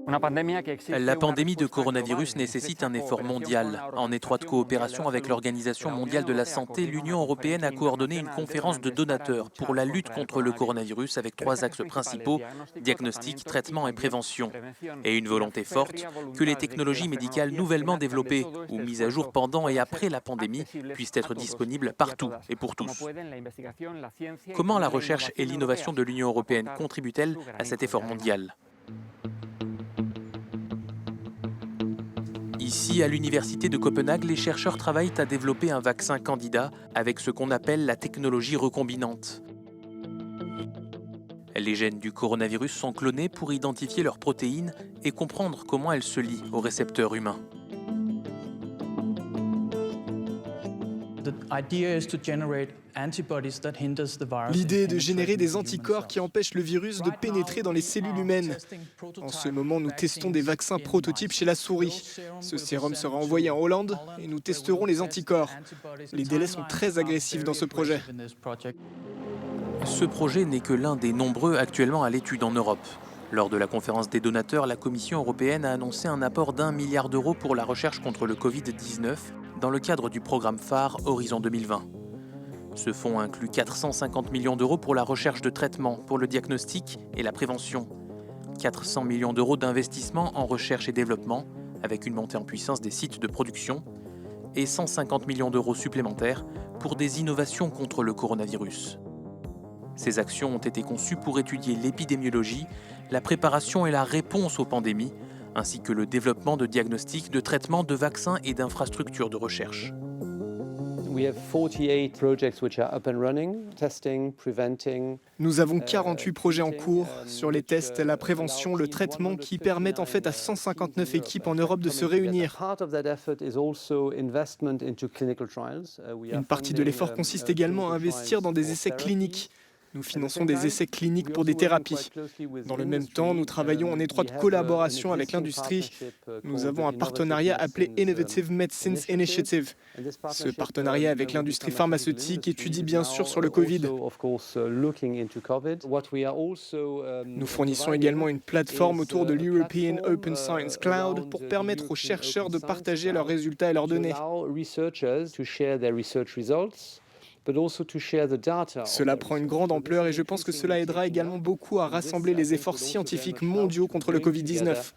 La pandémie de coronavirus nécessite un effort mondial. En étroite coopération avec l'Organisation mondiale de la santé, l'Union européenne a coordonné une conférence de donateurs pour la lutte contre le coronavirus avec 3 axes principaux, diagnostic, traitement et prévention. Et une volonté forte que les technologies médicales nouvellement développées ou mises à jour pendant et après la pandémie puissent être disponibles partout et pour tous. Comment la recherche et l'innovation de l'Union européenne contribuent-elles à cet effort mondial ? Ici, à l'Université de Copenhague, les chercheurs travaillent à développer un vaccin candidat avec ce qu'on appelle la technologie recombinante. Les gènes du coronavirus sont clonés pour identifier leurs protéines et comprendre comment elles se lient aux récepteurs humains. L'idée est de générer des anticorps qui empêchent le virus de pénétrer dans les cellules humaines. En ce moment, nous testons des vaccins prototypes chez la souris. Ce sérum sera envoyé en Hollande et nous testerons les anticorps. Les délais sont très agressifs dans ce projet. Ce projet n'est que l'un des nombreux actuellement à l'étude en Europe. Lors de la conférence des donateurs, la Commission européenne a annoncé un apport d'1 milliard d'euros pour la recherche contre le Covid-19 dans le cadre du programme phare Horizon 2020. Ce fonds inclut 450 millions d'euros pour la recherche de traitements, pour le diagnostic et la prévention. 400 millions d'euros d'investissement en recherche et développement, avec une montée en puissance des sites de production, et 150 millions d'euros supplémentaires pour des innovations contre le coronavirus. Ces actions ont été conçues pour étudier l'épidémiologie, la préparation et la réponse aux pandémies, ainsi que le développement de diagnostics, de traitements, de vaccins et d'infrastructures de recherche. Nous avons 48 projets en cours sur les tests, la prévention, le traitement qui permettent en fait à 159 équipes en Europe de se réunir. Une partie de l'effort consiste également à investir dans des essais cliniques. Nous finançons des essais cliniques pour des thérapies. Dans le même temps, nous travaillons en étroite collaboration avec l'industrie. Nous avons un partenariat appelé Innovative Medicines Initiative. Ce partenariat avec l'industrie pharmaceutique étudie bien sûr sur le Covid. Nous fournissons également une plateforme autour de l'European Open Science Cloud pour permettre aux chercheurs de partager leurs résultats et leurs données. Cela prend une grande ampleur et je pense que cela aidera également beaucoup à rassembler les efforts scientifiques mondiaux contre le Covid-19.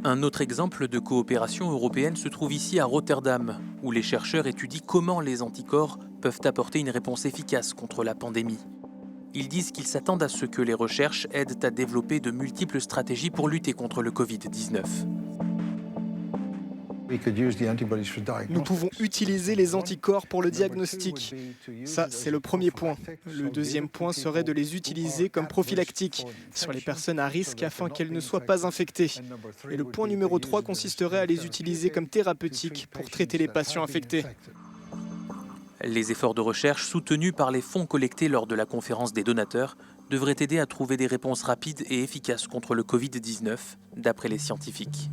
Un autre exemple de coopération européenne se trouve ici à Rotterdam, où les chercheurs étudient comment les anticorps peuvent apporter une réponse efficace contre la pandémie. Ils disent qu'ils s'attendent à ce que les recherches aident à développer de multiples stratégies pour lutter contre le Covid-19. Nous pouvons utiliser les anticorps pour le diagnostic. Ça, c'est le premier point. Le deuxième point serait de les utiliser comme prophylactique sur les personnes à risque afin qu'elles ne soient pas infectées. Et le point numéro 3 consisterait à les utiliser comme thérapeutiques pour traiter les patients infectés. Les efforts de recherche soutenus par les fonds collectés lors de la conférence des donateurs devraient aider à trouver des réponses rapides et efficaces contre le Covid-19, d'après les scientifiques.